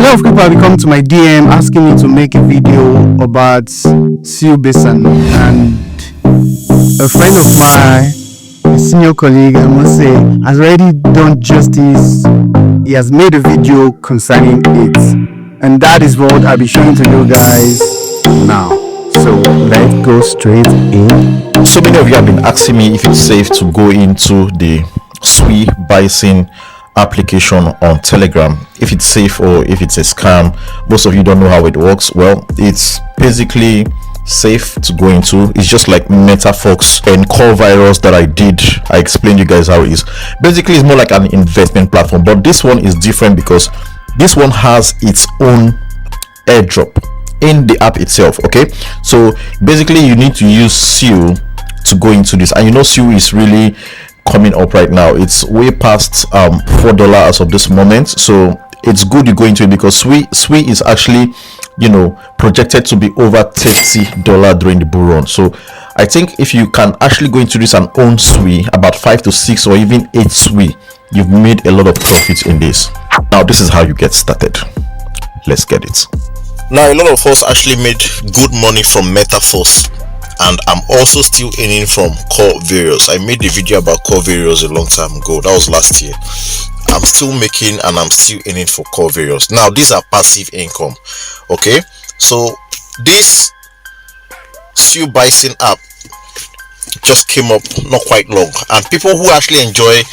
lot of people have come to my DM asking me to make a video about SUI BISON, and a friend of mine, a senior colleague, I must say, has already done justice. He has made a video concerning it, and that is what I'll be showing to you guys now. So let's go straight in. So many of you have been asking me if it's safe to go into the SUI BISON application on Telegram, if it's safe or if it's a scam. Most of you don't know how it works. Well, it's basically safe to go into. It's just like MetaFox and core virus that I explained you guys how it is. Basically, it's more like an investment platform, but this one is different because this one has its own airdrop in the app itself. Okay, so basically you need to use SUI to go into this, and you know SUI is really coming up right now. It's way past $4 as of this moment, so it's good you go into it because SUI is actually, you know, projected to be over $30 during the bull run. So I think if you can actually go into this and own SUI, about 5 to 6 or even 8 SUI, you've made a lot of profits in this. Now this is how you get started. Let's get it. Now a lot of us actually made good money from MetaFox, and I'm also still earning from core various. I made a video about core various a long time ago. That was last year. I'm still making and I'm still earning for core various. Now these are passive income. Okay, so this SUI BISON app just came up not quite long, and people who actually enjoy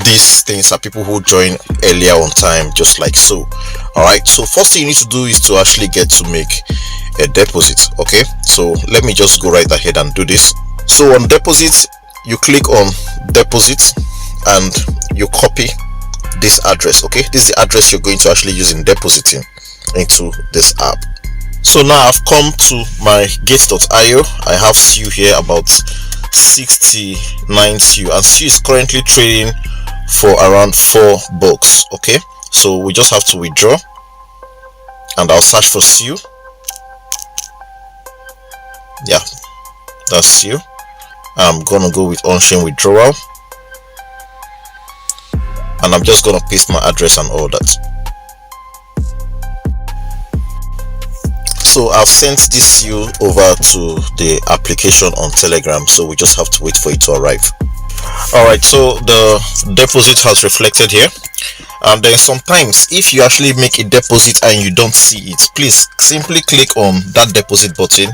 these things are people who join earlier on time, just like so. All right, so first thing you need to do is to actually get to make a deposit. Okay, so let me just go right ahead and do this. So on deposit, you click on deposit and you copy this address. Okay, this is the address you're going to actually use in depositing into this app. So now I've come to my gate.io. I have SUI here, about 69 SUI, and SUI is currently trading for around $4. Okay, so we just have to withdraw, and I'll search for SUI. Yeah, that's SUI. I'm gonna go with on-chain withdrawal, and I'm just gonna paste my address and all that. So I've sent this SUI over to the application on Telegram, so we just have to wait for it to arrive. Alright, so the deposit has reflected here, and then sometimes if you actually make a deposit and you don't see it, please simply click on that deposit button.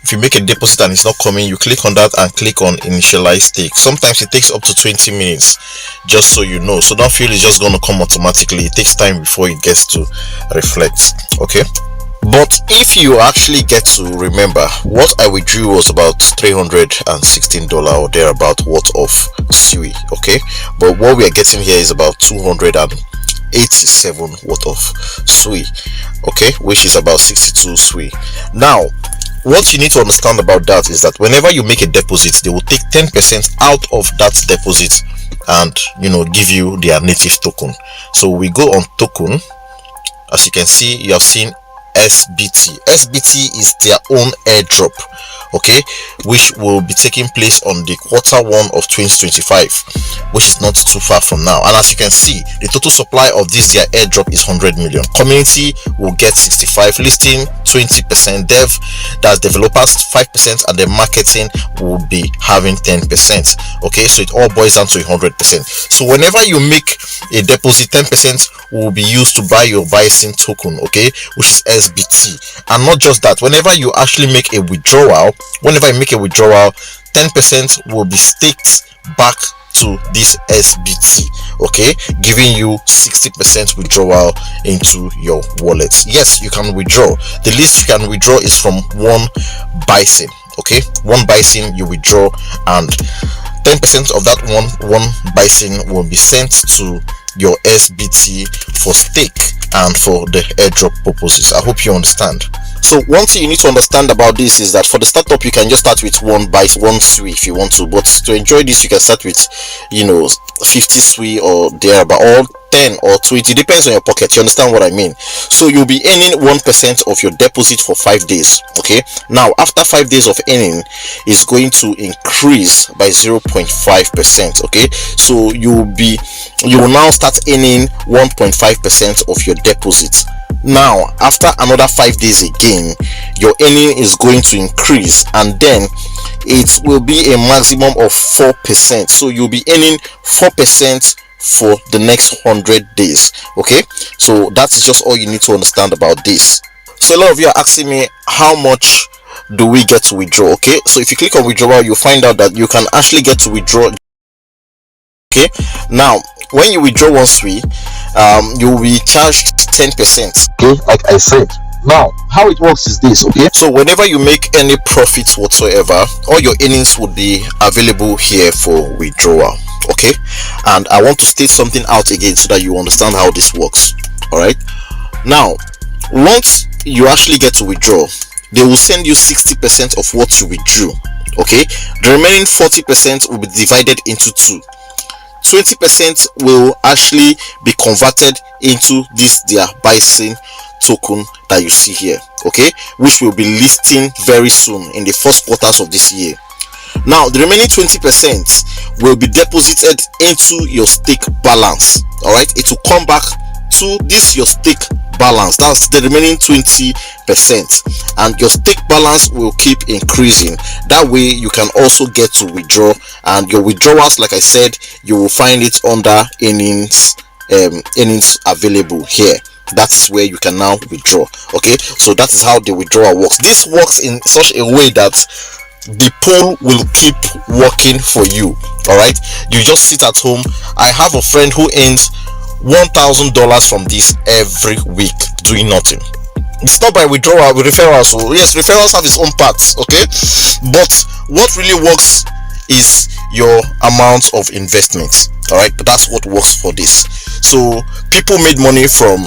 If you make a deposit and it's not coming, you click on that and click on initialize stake. Sometimes it takes up to 20 minutes, just so you know. So don't feel it's just going to come automatically. It takes time before it gets to reflect. Okay, but if you actually get to remember, what I withdrew was about $316 or thereabout worth of SUI. Okay, but what we are getting here is about 287 worth of SUI. Okay, which is about 62 SUI. Now what you need to understand about that is that whenever you make a deposit, they will take 10% out of that deposit and, you know, give you their native token. So we go on token. As you can see, you have seen SBT. SBT is their own airdrop, okay, which will be taking place on the Q1 of 2025, which is not too far from now. And as you can see, the total supply of this their airdrop is 100 million. Community will get 65, listing 20%, dev, that's developers 5%, and the marketing will be having 10%. Okay, so it all boils down to 100%. So whenever you make a deposit, 10% will be used to buy your BISON token, okay, which is SBT. And not just that, whenever you actually make a withdrawal, 10% will be staked back to this SBT, okay, giving you 60% withdrawal into your wallet. Yes, you can withdraw. The least you can withdraw is from one BISON. Okay, one BISON you withdraw, and 10% of that one BISON will be sent to your SBT for stake and for the airdrop purposes. I hope you understand. So one thing you need to understand about this is that for the startup, you can just start with one SUI if you want to, but to enjoy this, you can start with, you know, 50 SUI or thereabout, or 10 or 20, depends on your pocket. You understand what I mean? So you'll be earning 1% of your deposit for 5 days. Okay, now after 5 days of earning, it's going to increase by 0.5%. okay, so you will now start earning 1.5% of your deposit Now after another 5 days again, your earning is going to increase, and then it will be a maximum of 4%. So you'll be earning 4% for the next 100 days. Okay, so that is just all you need to understand about this. So a lot of you are asking me, how much do we get to withdraw? Okay, so if you click on withdrawal, you'll find out that you can actually get to withdraw. Okay, now when you withdraw one SUI, you will be charged 10%. Okay, like I said. Now how it works is this. Okay, so whenever you make any profits whatsoever, all your earnings would be available here for withdrawal. Okay, and I want to state something out again so that you understand how this works. All right, now once you actually get to withdraw, they will send you 60% of what you withdrew. Okay, the remaining 40% will be divided into two. 20% will actually be converted into this their Bison token that you see here, okay, which will be listing very soon in the first quarters of this year. Now the remaining 20% will be deposited into your stake balance. All right, it will come back to this your stake balance. That's the remaining 20%, and your stake balance will keep increasing. That way you can also get to withdraw, and your withdrawals, like I said, you will find it under earnings available here. That is where you can now withdraw. Okay, so that is how the withdrawal works. This works in such a way that the pool will keep working for you. All right, you just sit at home. I have a friend who earns $1,000 from this every week doing nothing. It's not by withdrawal, with referrals. So yes, referrals have its own parts, okay, but what really works is your amount of investment. All right, but that's what works for this. So people made money from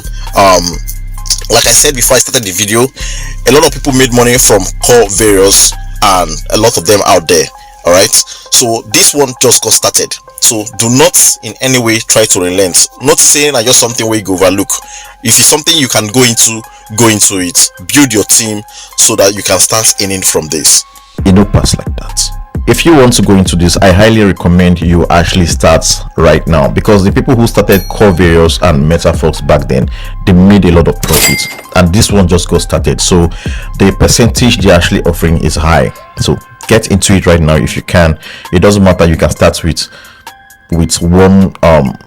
like I said before I started the video, a lot of people made money from core various, and a lot of them out there. All right, so this one just got started, so do not in any way try to relent. Not saying that just something where you go overlook. If it's something you can go into it, build your team so that you can start earning from this. You know, pass like that. If you want to go into this, I highly recommend you actually start right now, because the people who started core various and metafox back then, they made a lot of profit, and this one just got started, so the percentage they're actually offering is high. So get into it right now if you can. It doesn't matter, you can start with one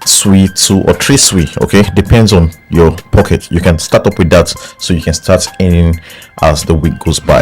SUI, 2 or 3 SUI. Okay, depends on your pocket. You can start up with that so you can start earning as the week goes by.